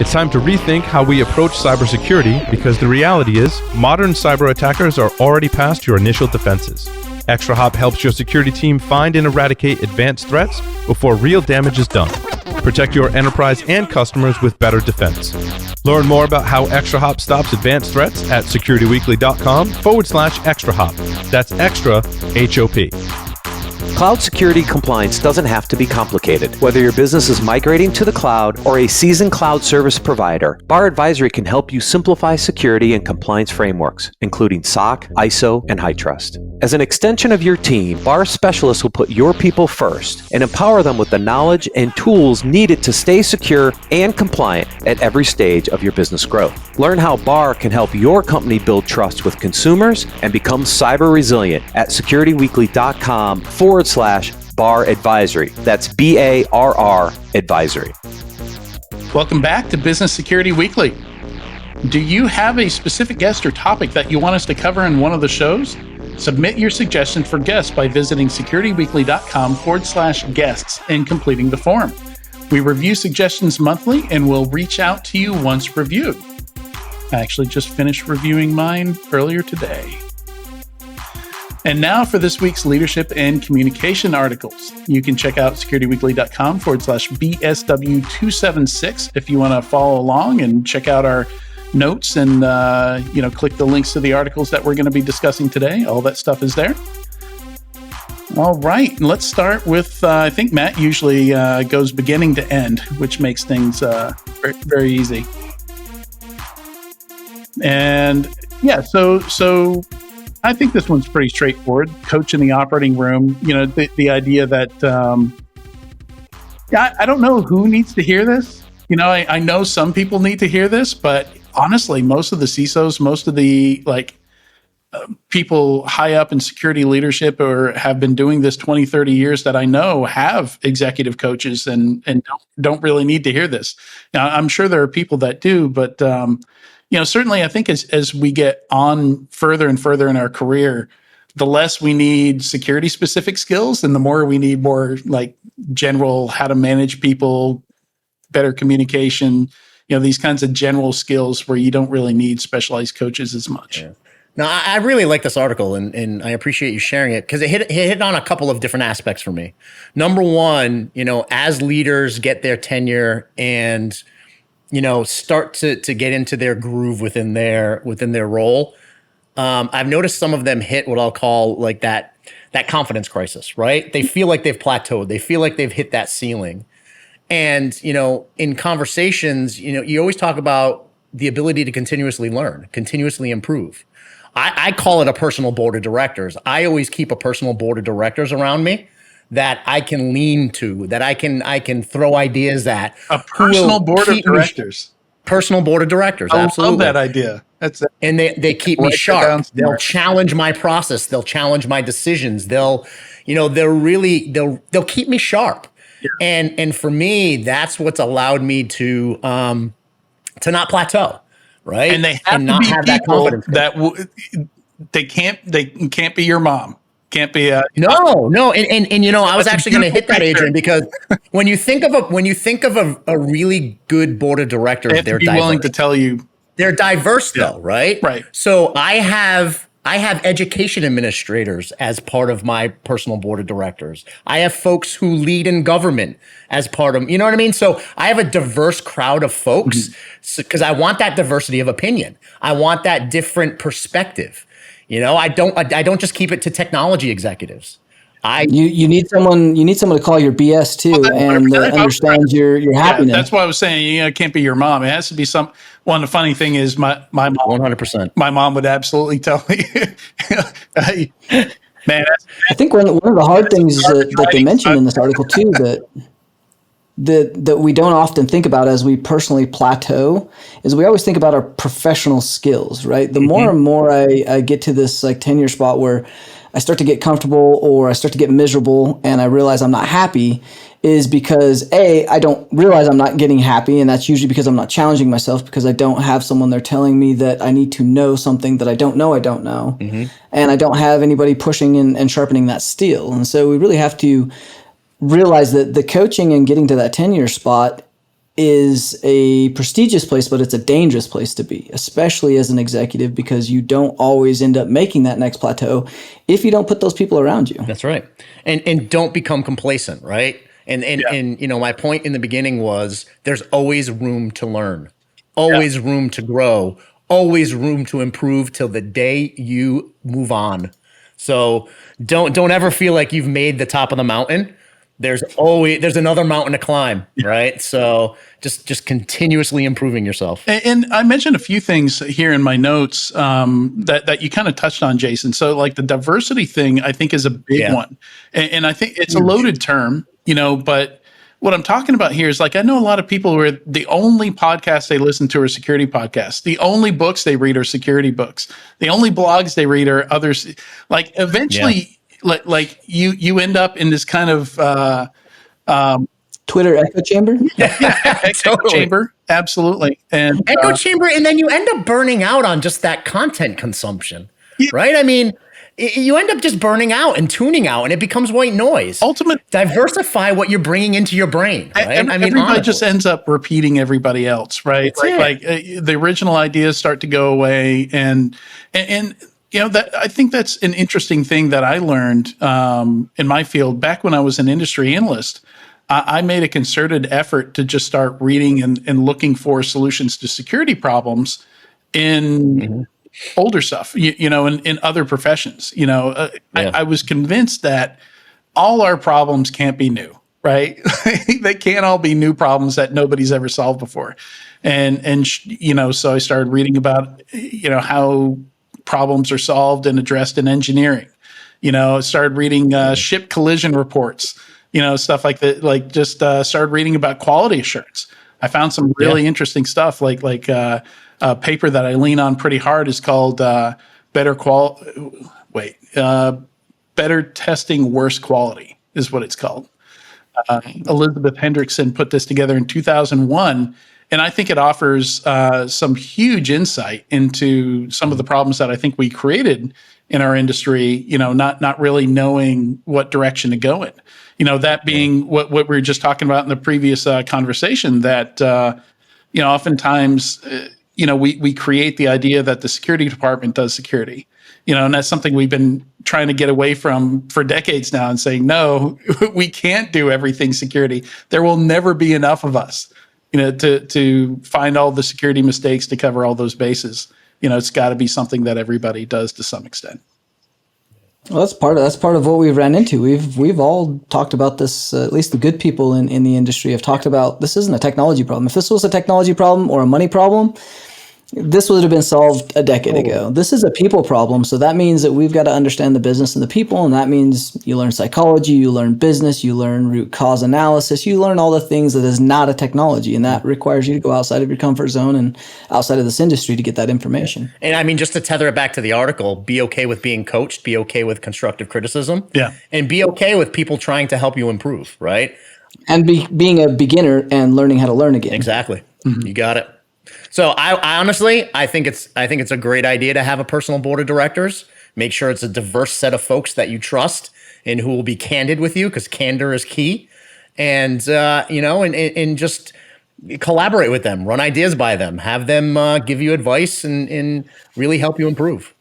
It's time to rethink how we approach cybersecurity because the reality is modern cyber attackers are already past your initial defenses. ExtraHop helps your security team find and eradicate advanced threats before real damage is done. Protect your enterprise and customers with better defense. Learn more about how ExtraHop stops advanced threats at securityweekly.com/ExtraHop. That's extra HOP. Cloud security compliance doesn't have to be complicated. Whether your business is migrating to the cloud or a seasoned cloud service provider, BAR Advisory can help you simplify security and compliance frameworks, including SOC, ISO, and HITRUST. As an extension of your team, BAR specialists will put your people first and empower them with the knowledge and tools needed to stay secure and compliant at every stage of your business growth. Learn how BAR can help your company build trust with consumers and become cyber resilient at securityweekly.com/BAR Advisory. That's BARR Advisory. Welcome back to Business Security Weekly. Do you have a specific guest or topic that you want us to cover in one of the shows? Submit your suggestion for guests by visiting securityweekly.com/guests and completing the form. We review suggestions monthly and we'll reach out to you once reviewed. I actually just finished reviewing mine earlier today. And now for this week's leadership and communication articles. You can check out securityweekly.com/BSW276 if you want to follow along and check out our notes and click the links to the articles that we're going to be discussing today. All that stuff is there. All right, let's start with I think Matt usually goes beginning to end, which makes things very, very easy. And yeah, so I think this one's pretty straightforward. Coach in the operating room. The idea that I don't know who needs to hear this. I know some people need to hear this, but honestly, most of the CISOs, most of the people high up in security leadership or have been doing this 20, 30 years that I know have executive coaches and don't really need to hear this. Now, I'm sure there are people that do, but certainly I think as we get on further and further in our career, the less we need security specific skills and the more we need more like general how to manage people, better communication, these kinds of general skills where you don't really need specialized coaches as much. Yeah. No, I really like this article and I appreciate you sharing it because it hit on a couple of different aspects for me. Number one, as leaders get their tenure and, start to get into their groove within their role, I've noticed some of them hit what I'll call like that confidence crisis, right? They feel like they've plateaued. They feel like they've hit that ceiling. And, in conversations, you always talk about the ability to continuously learn, continuously improve. I call it a personal board of directors. I always keep a personal board of directors around me that I can lean to, that I can throw ideas at. A personal board of directors. Personal board of directors. I absolutely. love that idea. And they keep me sharp. They'll challenge my process. They'll challenge my decisions. They'll keep me sharp. Yeah. And for me, that's what's allowed me to not plateau, right? And they have to be people that they can't be your mom. Can't be no. And I was actually going to hit that, Adrian, because when you think of a really good board of directors, they're willing to tell you they're diverse though, right? Right. So I have education administrators as part of my personal board of directors. I have folks who lead in government as part of, you know what I mean? So I have a diverse crowd of folks because I want that diversity of opinion. I want that different perspective. I don't just keep it to technology executives. You need someone to call your BS too and understand your happiness. Yeah, that's why I was saying it can't be your mom. It has to be some. One, the funny thing is my mom. 100%. My mom would absolutely tell me, man. I think one of the hard things that they mentioned in this article too that we don't often think about as we personally plateau is we always think about our professional skills, right? The more and more I get to this like tenure spot where I start to get comfortable or I start to get miserable and I realize I'm not happy is because I don't realize I'm not getting happy, and that's usually because I'm not challenging myself because I don't have someone there telling me that I need to know something that I don't know, and I don't have anybody pushing and sharpening that steel. And so we really have to realize that the coaching and getting to that tenure spot is a prestigious place, but it's a dangerous place to be, especially as an executive, because you don't always end up making that next plateau if you don't put those people around you. That's right. And don't become complacent, right? And you know, my point in the beginning was there's always room to learn, always room to grow, always room to improve till the day you move on. So don't ever feel like you've made the top of the mountain. There's another mountain to climb, right? So just continuously improving yourself. And I mentioned a few things here in my notes that you kind of touched on, Jason. So like the diversity thing, I think is a big one. And I think it's a loaded term, you know, but what I'm talking about here is like, I know a lot of people where the only podcasts they listen to are security podcasts. The only books they read are security books. The only blogs they read are others. Like eventually, like you end up in this kind of Twitter echo chamber. Echo chamber, absolutely, and echo chamber, and then you end up burning out on just that content consumption, right? I mean, you end up just burning out and tuning out, and it becomes white noise. Ultimately, diversify what you're bringing into your brain, right? I mean, everybody just ends up repeating everybody else, right? Like the original ideas start to go away, and you know, that I think that's an interesting thing that I learned in my field back when I was an industry analyst. I made a concerted effort to just start reading and looking for solutions to security problems in older stuff, you know, in other professions. You know, I was convinced that all our problems can't be new, right? They can't all be new problems that nobody's ever solved before. And you know, so I started reading about, you know, how problems are solved and addressed in engineering. You know, started reading ship collision reports, you know, stuff like that. Like just started reading about quality assurance. I found some really interesting stuff. Like a paper that I lean on pretty hard is called Better Testing, Worse Quality is what it's called. Elizabeth Hendrickson put this together in 2001. And I think it offers some huge insight into some of the problems that I think we created in our industry, you know, not really knowing what direction to go in. You know, that being what we were just talking about in the previous conversation, that, you know, oftentimes, you know, we create the idea that the security department does security, you know, and that's something we've been trying to get away from for decades now and saying, no, we can't do everything security. There will never be enough of us, you know, to find all the security mistakes to cover all those bases. You know, it's got to be something that everybody does to some extent. Well, that's part of what we've ran into. We've all talked about this. At least the good people in the industry have talked about this isn't a technology problem. If this was a technology problem or a money problem, this would have been solved a decade ago. This is a people problem. So that means that we've got to understand the business and the people. And that means you learn psychology, you learn business, you learn root cause analysis, you learn all the things that is not a technology. And that requires you to go outside of your comfort zone and outside of this industry to get that information. And I mean, just to tether it back to the article, be okay with being coached, be okay with constructive criticism, and be okay with people trying to help you improve, right? And being a beginner and learning how to learn again. Exactly. You got it. So I honestly, I think it's a great idea to have a personal board of directors. Make sure it's a diverse set of folks that you trust and who will be candid with you, because candor is key. And you know, and just collaborate with them, run ideas by them, have them give you advice and really help you improve.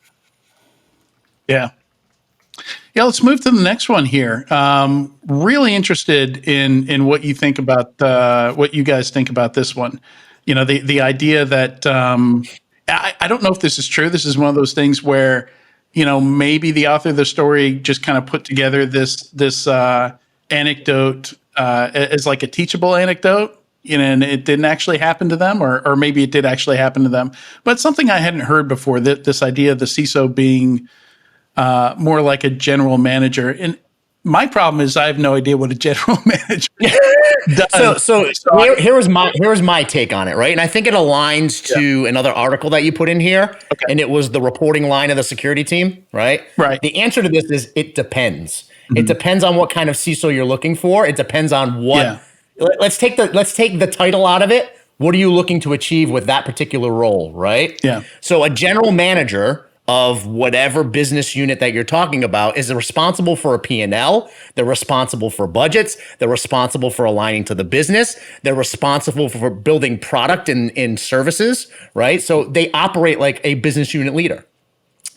Yeah. Yeah, let's move to the next one here. Really interested in what you think about what you guys think about this one. You know, the idea that I don't know if this is true. This is one of those things where, you know, maybe the author of the story just kind of put together this anecdote as like a teachable anecdote, you know, and it didn't actually happen to them, or maybe it did actually happen to them. But something I hadn't heard before, that this idea of the CISO being more like a general manager. And my problem is I have no idea what a general manager does. So here was my take on it, right? And I think it aligns to another article that you put in here, and it was the reporting line of the security team, right? Right. The answer to this is it depends. It depends on what kind of CISO you're looking for. It depends on what. Yeah. Let's take the title out of it. What are you looking to achieve with that particular role, right? Yeah. So a general manager of whatever business unit that you're talking about is responsible for a P&L. They're responsible for budgets. They're responsible for aligning to the business. They're responsible for building product and services, right? So they operate like a business unit leader.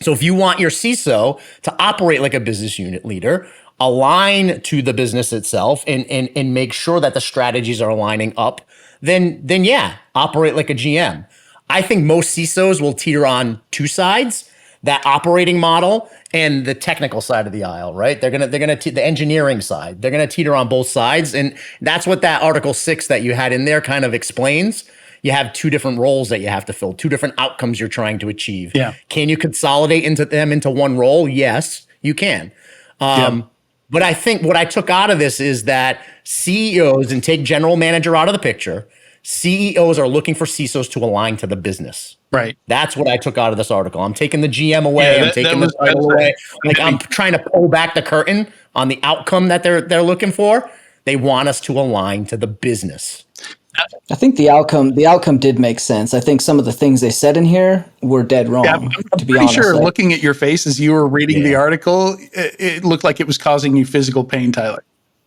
So if you want your CISO to operate like a business unit leader, align to the business itself and make sure that the strategies are aligning up, then yeah, operate like a GM. I think most CISOs will teeter on two sides, that operating model and the technical side of the aisle, right? They're gonna the engineering side. They're gonna teeter on both sides, and that's what that Article 6 that you had in there kind of explains. You have two different roles that you have to fill, two different outcomes you're trying to achieve. Yeah. Can you consolidate into one role? Yes, you can. But I think what I took out of this is that CEOs, and take general manager out of the picture, CEOs are looking for CISOs to align to the business. Right. That's what I took out of this article. I'm taking the GM away. Yeah, I'm taking the title away. Like, I'm trying to pull back the curtain on the outcome that they're looking for. They want us to align to the business. I think the outcome did make sense. I think some of the things they said in here were dead wrong. Yeah, I'm to be pretty honest, sure looking at your face as you were reading the article, it looked like it was causing you physical pain, Tyler.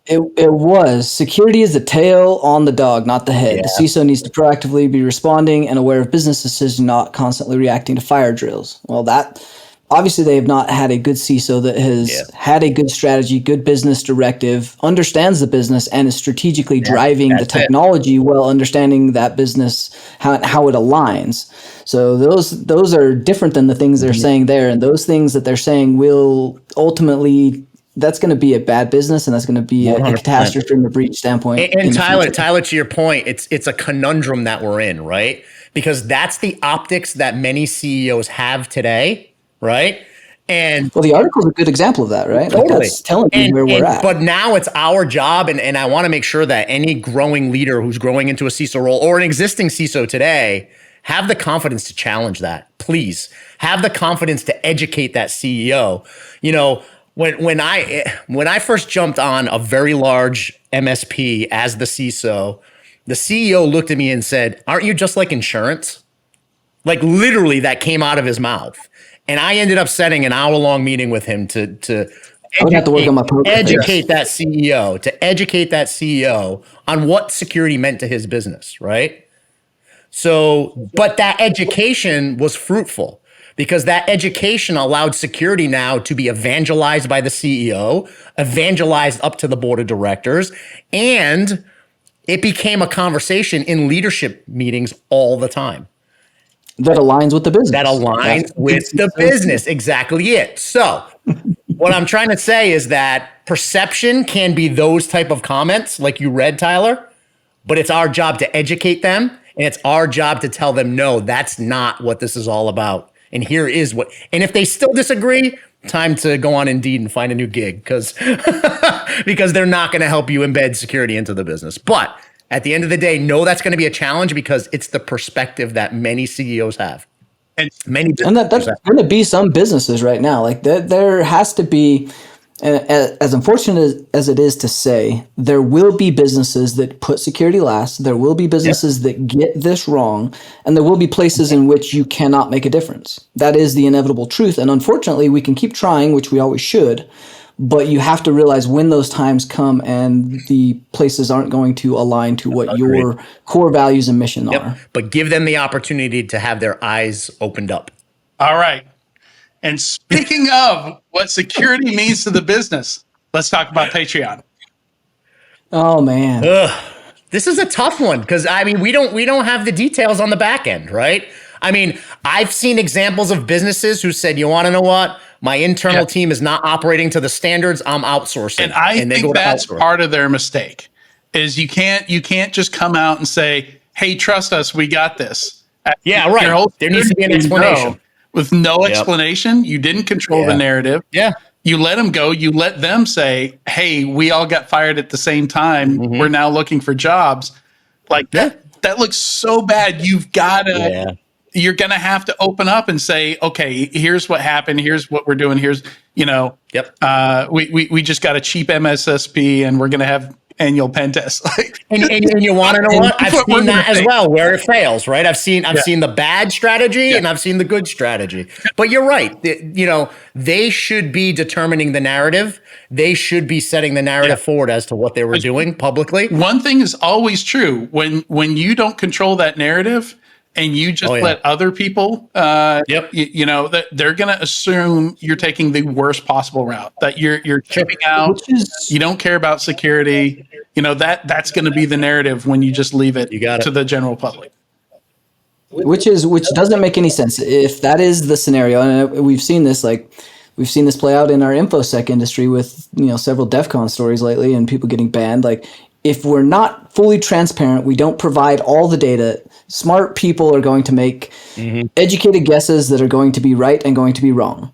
It was. Security is the tail on the dog, not the head. Yeah. The CISO needs to proactively be responding and aware of business decisions, not constantly reacting to fire drills. Well, that obviously they have not had a good CISO that has had a good strategy, good business directive, understands the business, and is strategically driving the technology while understanding that business, how it aligns. So those are different than the things they're saying there, and those things that they're saying will ultimately, that's going to be a bad business, and that's going to be a catastrophe from a breach standpoint. And Tyler, to your point, it's a conundrum that we're in, right? Because that's the optics that many CEOs have today, right? And well, the article is a good example of that, right? Totally. Like, that's telling you where we're at. But now it's our job, and I want to make sure that any growing leader who's growing into a CISO role or an existing CISO today have the confidence to challenge that. Please have the confidence to educate that CEO. You know, when I first jumped on a very large MSP as the CISO, the CEO looked at me and said, "Aren't you just like insurance?" Like, literally, that came out of his mouth. And I ended up setting an hour-long meeting with him to educate that CEO on what security meant to his business, right? So, but that education was fruitful, because that education allowed security now to be evangelized by the CEO, evangelized up to the board of directors, and it became a conversation in leadership meetings all the time. That aligns with the business. That aligns with the business. Exactly it. So what I'm trying to say is that perception can be those type of comments like you read, Tyler, but it's our job to educate them, and it's our job to tell them, no, that's not what this is all about. And here is what, and if they still disagree, time to go on Indeed and find a new gig, because they're not going to help you embed security into the business. But at the end of the day, no, that's going to be a challenge, because it's the perspective that many CEOs have. And that's going to be some businesses right now. Like there has to be, and as unfortunate as it is to say, there will be businesses that put security last. There will be businesses that get this wrong, and there will be places in which you cannot make a difference. That is the inevitable truth. And unfortunately, we can keep trying, which we always should, but you have to realize when those times come and the places aren't going to align to what your core values and mission are. But give them the opportunity to have their eyes opened up. All right. And speaking of what security means to the business, let's talk about Patreon. Oh, man. This is a tough one, because I mean, we don't have the details on the back end, right? I mean, I've seen examples of businesses who said, you want to know what? My internal team is not operating to the standards. I'm outsourcing. And I think that's part of their mistake, is you can't just come out and say, hey, trust us, we got this. Yeah, right. There needs to be an explanation. With no explanation, you didn't control the narrative. Yeah. You let them go. You let them say, hey, we all got fired at the same time. Mm-hmm. We're now looking for jobs. Like that looks so bad. You've got to, you're going to have to open up and say, okay, here's what happened. Here's what we're doing. Here's, we just got a cheap MSSP, and we're going to have annual pen test. And you want to know what? I've what we're seen that gonna as think. well, where it fails, right? I've seen the bad strategy and I've seen the good strategy. But you're right. They should be determining the narrative. They should be setting the narrative forward as to what they were doing publicly. One thing is always true: when you don't control that narrative and you just let other people, that they're going to assume you're taking the worst possible route, that you're chipping out, you don't care about security. That's going to be the narrative when you just leave it to the general public. Which doesn't make any sense. If that is the scenario, and we've seen this play out in our InfoSec industry with several DEF CON stories lately and people getting banned. Like, if we're not fully transparent, we don't provide all the data, smart people are going to make educated guesses that are going to be right and going to be wrong.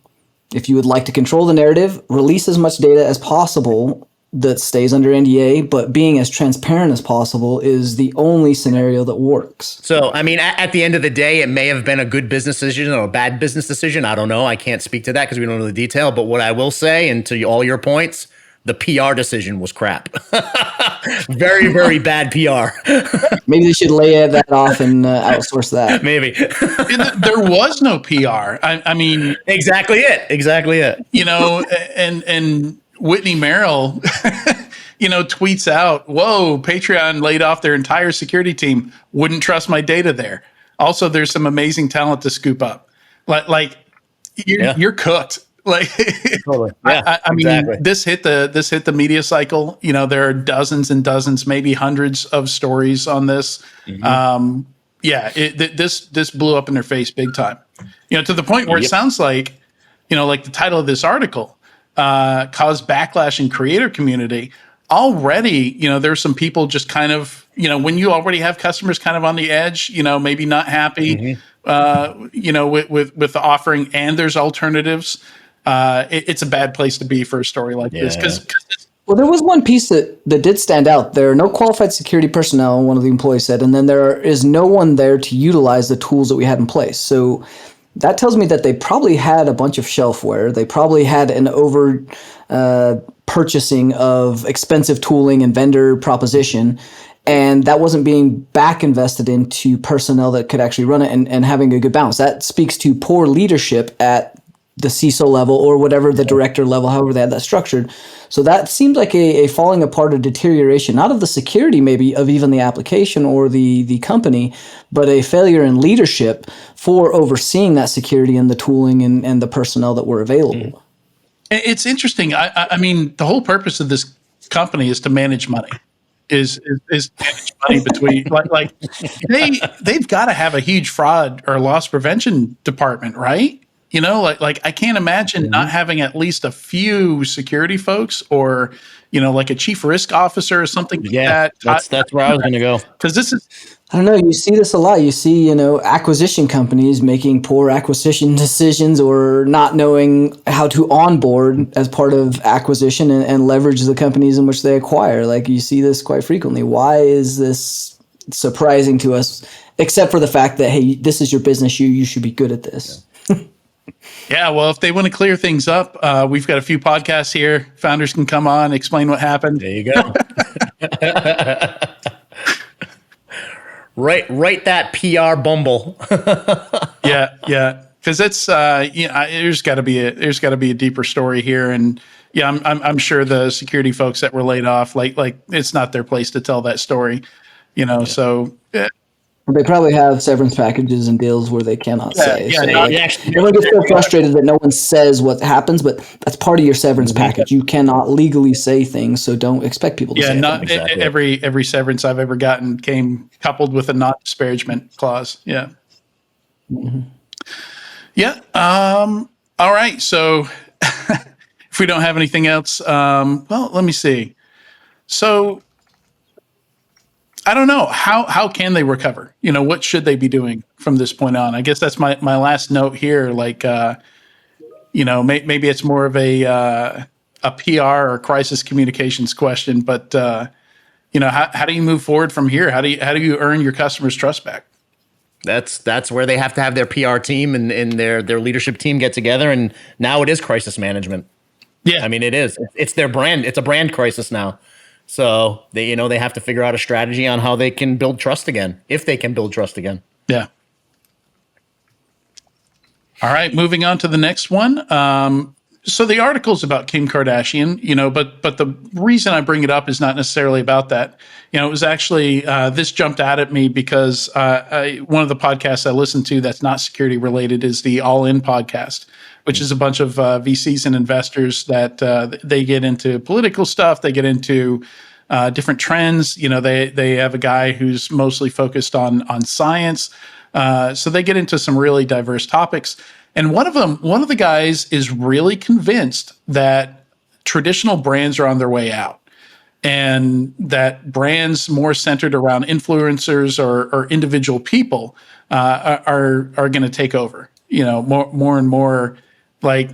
If you would like to control the narrative, release as much data as possible that stays under NDA, but being as transparent as possible is the only scenario that works. So, I mean, at the end of the day, it may have been a good business decision or a bad business decision. I don't know. I can't speak to that because we don't know the detail. But what I will say, and to all your points, the PR decision was crap. Very, very bad PR. Maybe they should lay that off and outsource that. Maybe. There was no PR. I mean, exactly it. And Whitney Merrill, tweets out, "Whoa, Patreon laid off their entire security team. Wouldn't trust my data there. Also, there's some amazing talent to scoop up. You're cooked." Totally. Yeah, I mean, this hit the media cycle. There are dozens and dozens, maybe hundreds of stories on this. This blew up in their face big time. To the point where it sounds like, like the title of this article, caused backlash in creator community. Already, there's some people just kind of, when you already have customers kind of on the edge, maybe not happy, with the offering, and there's alternatives. It's a bad place to be for a story like this. Well, there was one piece that did stand out. There are no qualified security personnel, one of the employees said, and then there is no one there to utilize the tools that we had in place. So that tells me that they probably had a bunch of shelfware. They probably had an over purchasing of expensive tooling and vendor proposition, and that wasn't being back invested into personnel that could actually run it and having a good balance. That speaks to poor leadership at the CISO level or whatever, the director level, however they had that structured. So that seemed like a falling apart, a deterioration, not of the security maybe of even the application or the company, but a failure in leadership for overseeing that security and the tooling and the personnel that were available. It's interesting. I mean, the whole purpose of this company is to manage money. Is manage money between they've got to have a huge fraud or loss prevention department, right? I can't imagine not having at least a few security folks or, like a chief risk officer or something like that. That's where I was going to go. Because this is, I don't know, you see this a lot. You see, acquisition companies making poor acquisition decisions or not knowing how to onboard as part of acquisition and leverage the companies in which they acquire. Like, you see this quite frequently. Why is this surprising to us, except for the fact that, hey, this is your business. You should be good at this. Yeah, well, if they want to clear things up, we've got a few podcasts here. Founders can come on, explain what happened. There you go. Write that PR bumble. Yeah, because it's there's got to be a deeper story here, and I'm sure the security folks that were laid off, like it's not their place to tell that story, So. Yeah. They probably have severance packages and deals where they cannot say. Everyone gets so frustrated that no one says what happens, but that's part of your severance package. You cannot legally say things, so don't expect people to say not exactly. every severance I've ever gotten came coupled with a non-disparagement clause. Yeah. Mm-hmm. Yeah. All right. So if we don't have anything else, well, let me see. So I don't know. How can they recover? What should they be doing from this point on? I guess that's my last note here. Maybe it's more of a PR or crisis communications question, but how do you move forward from here? How do you earn your customers' trust back? That's where they have to have their PR team and their leadership team get together. And now it is crisis management. Yeah. I mean, it is. It's their brand. It's a brand crisis now. So they have to figure out a strategy on how they can build trust again, if they can build trust again. Yeah. All right, moving on to the next one. So the article's about Kim Kardashian, but the reason I bring it up is not necessarily about that. It was actually this jumped out at me because one of the podcasts I listen to that's not security related is the All In podcast, which is a bunch of VCs and investors that they get into political stuff, they get into different trends. They have a guy who's mostly focused on science. So they get into some really diverse topics. And one of the guys is really convinced that traditional brands are on their way out and that brands more centered around influencers or individual people are going to take over, more and more like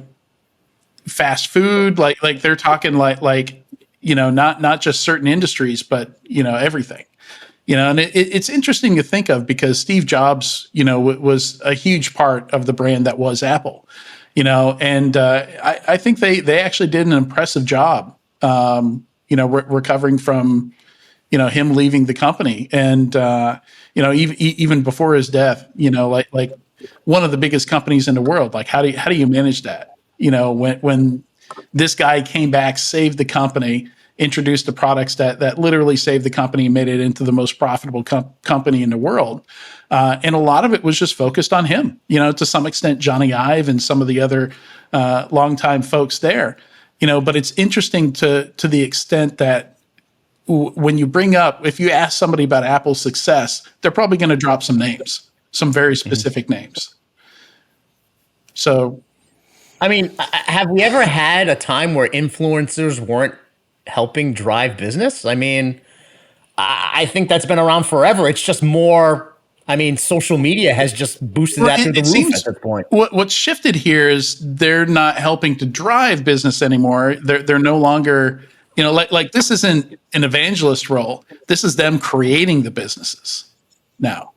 fast food, like they're talking like not just certain industries, but, everything. And it's interesting to think of because Steve Jobs, was a huge part of the brand that was Apple, and I think they actually did an impressive job, recovering from, him leaving the company. And, even before his death, like one of the biggest companies in the world, like how do you manage that? When this guy came back, saved the company, introduced the products that literally saved the company and made it into the most profitable company in the world. And a lot of it was just focused on him, to some extent, Johnny Ive and some of the other longtime folks there, but it's interesting to the extent that when you if you ask somebody about Apple's success, they're probably going to drop some names, some very specific names. So, I mean, have we ever had a time where influencers weren't helping drive business? I mean, I think that's been around forever. It's just more, social media has just boosted that through the roof at this point. What's shifted here is they're not helping to drive business anymore. They're no longer, like this isn't an evangelist role. This is them creating the businesses now.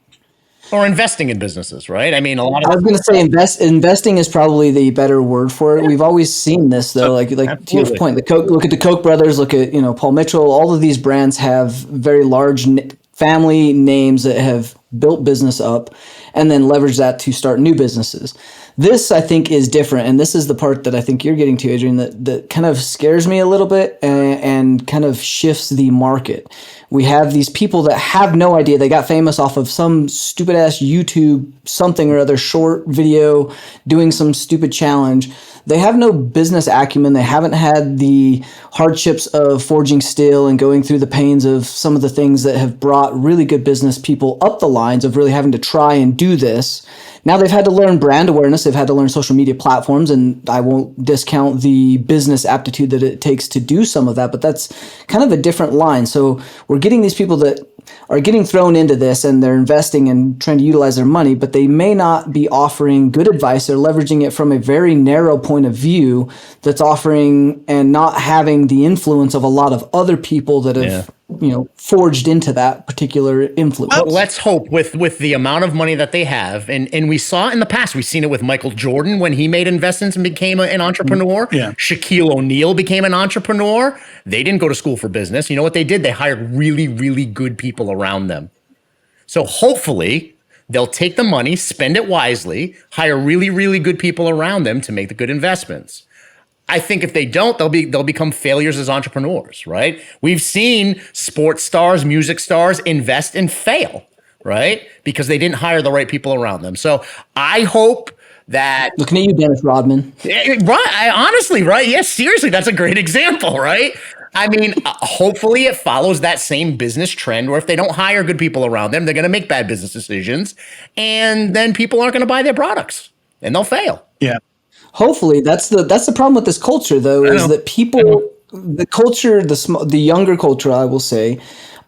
Or investing in businesses, right? I was going to say investing is probably the better word for it. We've always seen this though, like to your point, look at the Koch brothers, look at, Paul Mitchell, all of these brands have very large family names that have built business up and then leverage that to start new businesses. This, I think, is different. And this is the part that I think you're getting to, Adrian, that kind of scares me a little bit and kind of shifts the market. We have these people that have no idea. They got famous off of some stupid ass YouTube something or other short video doing some stupid challenge. They have no business acumen. They haven't had the hardships of forging steel and going through the pains of some of the things that have brought really good business people up the lines of really having to try and do this. Now they've had to learn brand awareness. They've had to learn social media platforms, and I won't discount the business aptitude that it takes to do some of that, but that's kind of a different line. So we're getting these people that are getting thrown into this and they're investing and trying to utilize their money, but they may not be offering good advice. They're leveraging it from a very narrow point of view that's offering and not having the influence of a lot of other people that have forged into that particular influence. But let's hope with the amount of money that they have, and we saw it in the past, we've seen it with Michael Jordan when he made investments and became an entrepreneur. Yeah. Shaquille O'Neal became an entrepreneur. They didn't go to school for business. You know what they did? They hired really, really good people around them. So hopefully they'll take the money, spend it wisely, hire really, really good people around them to make the good investments. I think if they don't, they'll become failures as entrepreneurs, right? We've seen sports stars, music stars invest and fail, right? Because they didn't hire the right people around them. So I hope that... Looking at you, Dennis Rodman. Right, honestly, right? Yes, seriously, that's a great example, right? Hopefully it follows that same business trend where if they don't hire good people around them, they're going to make bad business decisions, and then people aren't going to buy their products, and they'll fail. Yeah. Hopefully, that's the problem with this culture, though, is that people, the culture, the younger culture, I will say,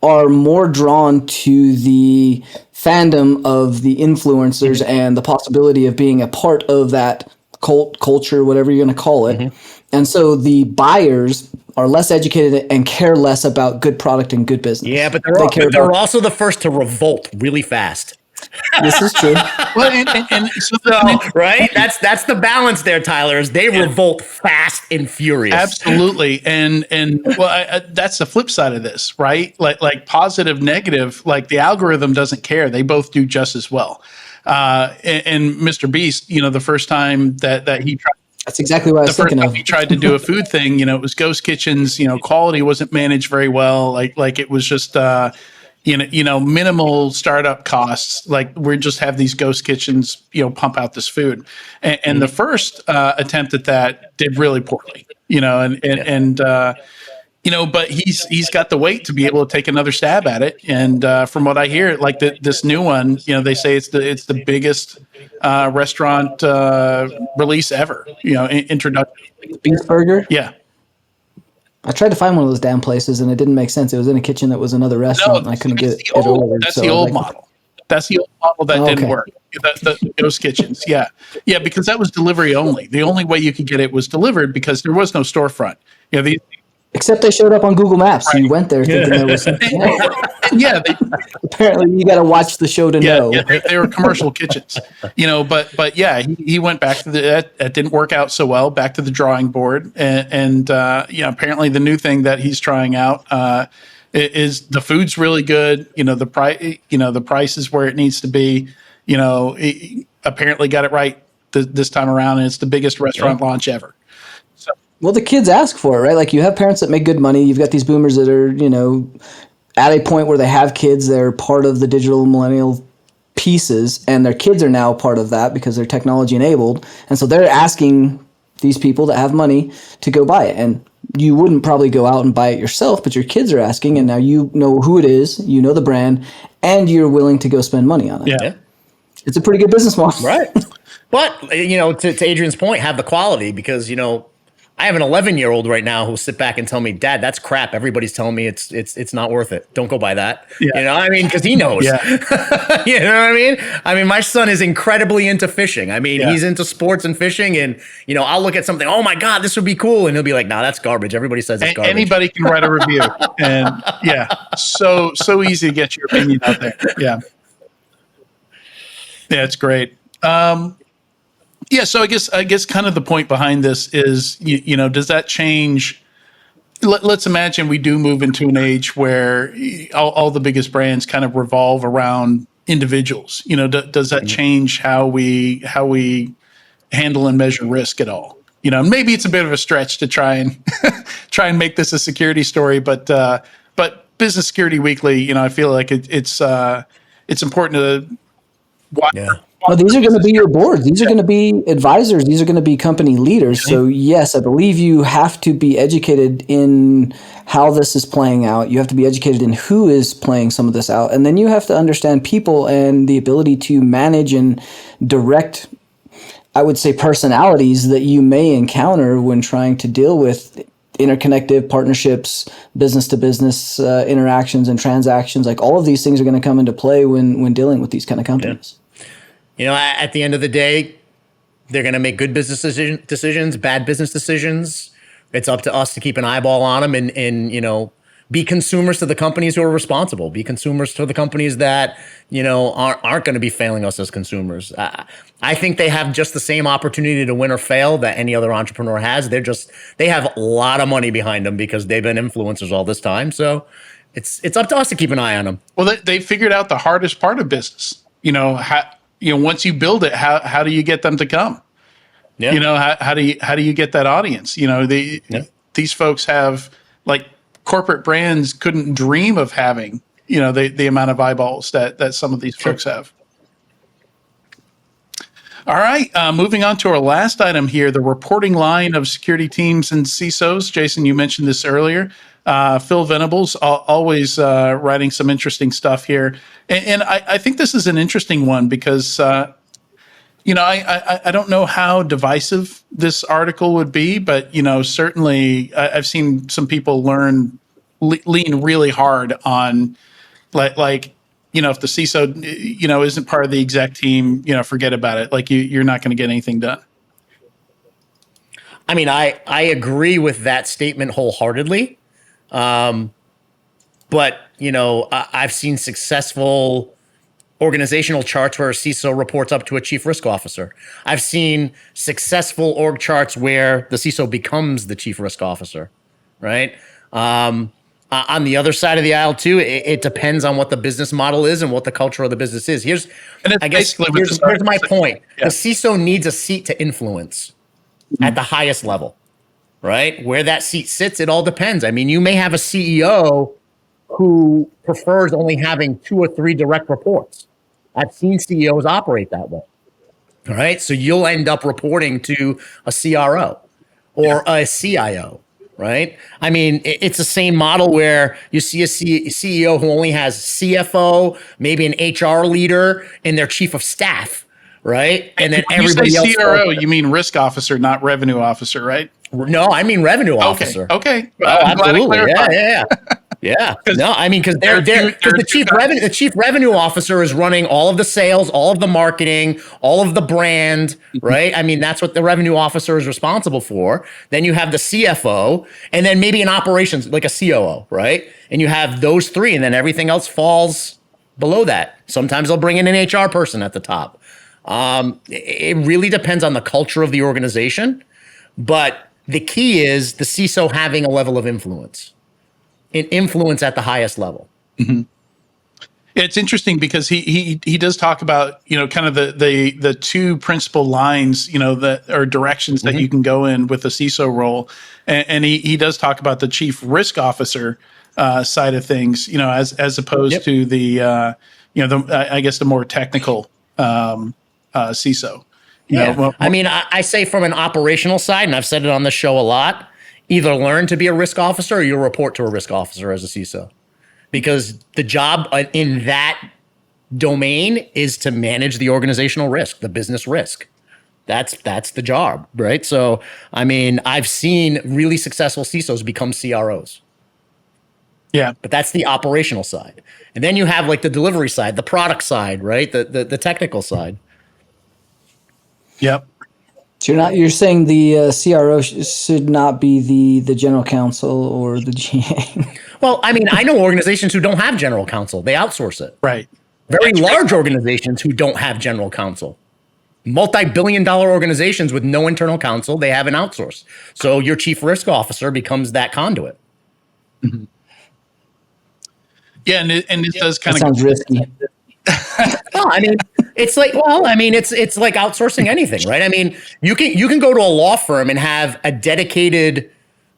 are more drawn to the fandom of the influencers and the possibility of being a part of that cult culture, whatever you're going to call it. And so the buyers are less educated and care less about good product and good business. Yeah, but they're also the first to revolt really fast. This is true. Well, and so Right? That's the balance there, Tyler, is they revolt fast and furious. absolutely, and well, that's the flip side of this, right? Like positive, negative, like the algorithm doesn't care; they both do just as well. And Mr. Beast, the first time that he tried. That's exactly what I was thinking of. He tried to do a food thing, it was ghost kitchens, quality wasn't managed very well. Like it was just, minimal startup costs. Like we just have these ghost kitchens, pump out this food. And the first attempt at that did really poorly, but he's got the weight to be able to take another stab at it. And from what I hear, like this new one, they say it's the biggest restaurant release ever. Introduction. Beef burger. Yeah. I tried to find one of those damn places, and it didn't make sense. It was in a kitchen that was another restaurant, and I couldn't get it ordered. That's the old model. That's the old model that didn't work. The ghost kitchens. Yeah. Yeah, because that was delivery only. The only way you could get it was delivered because there was no storefront. Except they showed up on Google Maps. So you went there thinking there was something. Yeah. Apparently, you got to watch the show to know. Yeah, they were commercial kitchens, But yeah, he went back to that didn't work out so well. Back to the drawing board, and apparently the new thing that he's trying out is the food's really good. The price, the price is where it needs to be. He apparently got it right this time around, and it's the biggest restaurant launch ever. Well, the kids ask for it, right? Like you have parents that make good money. You've got these boomers that are, at a point where they have kids. They're part of the digital millennial pieces, and their kids are now part of that because they're technology enabled. And so they're asking these people that have money to go buy it. And you wouldn't probably go out and buy it yourself, but your kids are asking, and now you know who it is, you know the brand, and you're willing to go spend money on it. Yeah. It's a pretty good business model. Right. But, to Adrian's point, have the quality because, I have an 11-year-old right now who'll sit back and tell me, Dad, that's crap. Everybody's telling me it's not worth it. Don't go buy that. Yeah. Because he knows. Yeah. You know what I mean? My son is incredibly into fishing. He's into sports and fishing, and I'll look at something, oh my God, this would be cool, and he'll be like, nah, that's garbage. Everybody says it's garbage. Anybody can write a review, and so easy to get your opinion out there. Yeah, it's great. Yeah, so I guess kind of the point behind this is, does that change? Let's imagine we do move into an age where all the biggest brands kind of revolve around individuals. Does that change how we handle and measure risk at all? Maybe it's a bit of a stretch to try and make this a security story, but Business Security Weekly, I feel like it's important to watch. Yeah. Well, these are going to be your boards. These are going to be advisors. These are going to be company leaders. So yes, I believe you have to be educated in how this is playing out. You have to be educated in who is playing some of this out. And then you have to understand people and the ability to manage and direct, I would say, personalities that you may encounter when trying to deal with interconnected partnerships, business to business interactions and transactions. Like all of these things are going to come into play when dealing with these kind of companies. At the end of the day, they're going to make good business decisions, bad business decisions. It's up to us to keep an eyeball on them and be consumers to the companies who are responsible. Be consumers to the companies that, aren't going to be failing us as consumers. I think they have just the same opportunity to win or fail that any other entrepreneur has. They have a lot of money behind them because they've been influencers all this time. So it's up to us to keep an eye on them. Well, they figured out the hardest part of business. Once you build it, how do you get them to come? Yeah. How do you get that audience? These folks have, like, corporate brands couldn't dream of having, the amount of eyeballs that some of these folks have. All right, moving on to our last item here, the reporting line of security teams and CISOs. Jason, you mentioned this earlier. Phil Venables, always writing some interesting stuff here. And I think this is an interesting one because, I don't know how divisive this article would be, but, certainly I've seen some people lean really hard on, if the CISO, isn't part of the exec team, forget about it. Like you're not going to get anything done. I agree with that statement wholeheartedly. But, I've seen successful organizational charts where a CISO reports up to a chief risk officer. I've seen successful org charts where the CISO becomes the chief risk officer, right? On the other side of the aisle too, it depends on what the business model is and what the culture of the business is. Here's my point. Yeah. The CISO needs a seat to influence at the highest level, right? Where that seat sits, it all depends. I mean, you may have a CEO who prefers only having 2 or 3 direct reports. I've seen CEOs operate that way. All right. So you'll end up reporting to a CRO or a CIO, right? I mean, it's the same model where you see a CEO who only has CFO, maybe an HR leader, and their chief of staff, right? And then when everybody you say else. CRO, you mean risk officer, not revenue officer, right? No, I mean revenue officer. Okay. Oh, absolutely. Yeah. Yeah. No, I mean, because the chief revenue officer is running all of the sales, all of the marketing, all of the brand, right? I mean, that's what the revenue officer is responsible for. Then you have the CFO, and then maybe an operations, like a COO, right? And you have those 3, and then everything else falls below that. Sometimes they'll bring in an HR person at the top. It really depends on the culture of the organization, but the key is the CISO having a level of influence. Influence at the highest level. Mm-hmm. It's interesting because he does talk about, kind of the 2 principal lines, that or directions that you can go in with the CISO role, and he does talk about the chief risk officer side of things, as opposed to the I guess the more technical CISO. I mean, I say from an operational side, and I've said it on the show a lot. Either learn to be a risk officer or you'll report to a risk officer as a CISO. Because the job in that domain is to manage the organizational risk, the business risk. That's the job, right? So, I mean, I've seen really successful CISOs become CROs. Yeah. But that's the operational side. And then you have like the delivery side, the product side, right? The technical side. Yep. So you're saying the CRO should not be the general counsel or the GA. Well, I mean, I know organizations who don't have general counsel. They outsource it. Right. Very large organizations who don't have general counsel. Multi-billion-dollar organizations with no internal counsel, they have an outsource. So your chief risk officer becomes that conduit. Mm-hmm. Yeah, and it does kind of sounds risky. Well, I mean, it's like like outsourcing anything, right? I mean, you can go to a law firm and have a dedicated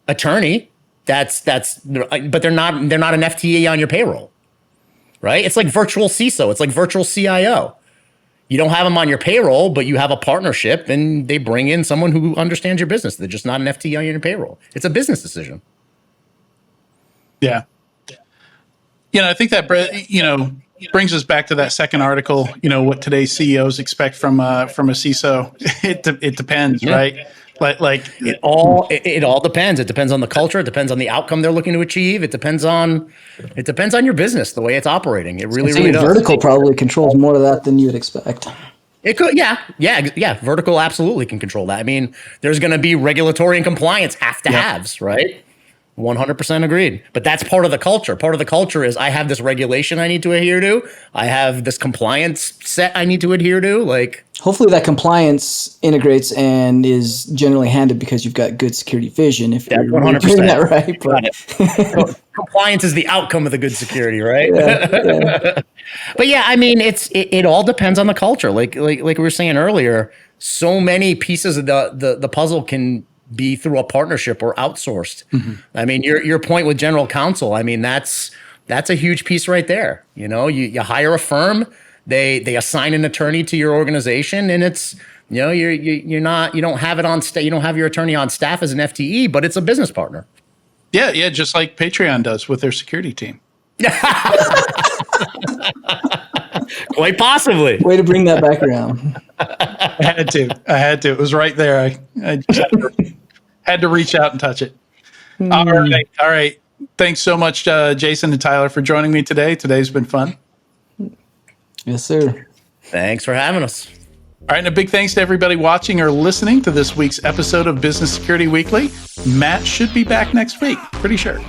attorney but they're not an FTE on your payroll, right? It's like virtual CISO, it's like virtual CIO. You don't have them on your payroll, but you have a partnership and they bring in someone who understands your business. They're just not an FTE on your payroll. It's a business decision. Yeah. I think that, brings us back to that second article, what today's CEOs expect from a CISO. It depends, right? Like it all depends. It depends on the culture. It depends on the outcome they're looking to achieve. It depends on your business, the way it's operating. It really does. Vertical probably controls more of that than you would expect. It could, yeah. Vertical absolutely can control that. I mean, there's going to be regulatory and compliance have-to-haves, right? 100% agreed. But that's part of the culture. Part of the culture is I have this regulation I need to adhere to. I have this compliance set I need to adhere to. Like, hopefully that compliance integrates and is generally handed because you've got good security vision. If you're 100% doing that right, but compliance is the outcome of the good security, right? Yeah. But yeah, I mean, it all depends on the culture. Like we were saying earlier, so many pieces of the puzzle can be through a partnership or outsourced. Mm-hmm. I mean, your point with general counsel, I mean, that's a huge piece right there. You hire a firm, they assign an attorney to your organization, and it's, you don't have your attorney on staff as an FTE, but it's a business partner. Yeah, just like Patreon does with their security team. Quite possibly. Way to bring that back around. I had to. It was right there. I just had to reach out and touch it. All right. Thanks so much, Jason and Tyler, for joining me today. Today's been fun. Yes, sir. Thanks for having us. All right, and a big thanks to everybody watching or listening to this week's episode of Business Security Weekly. Matt should be back next week, pretty sure.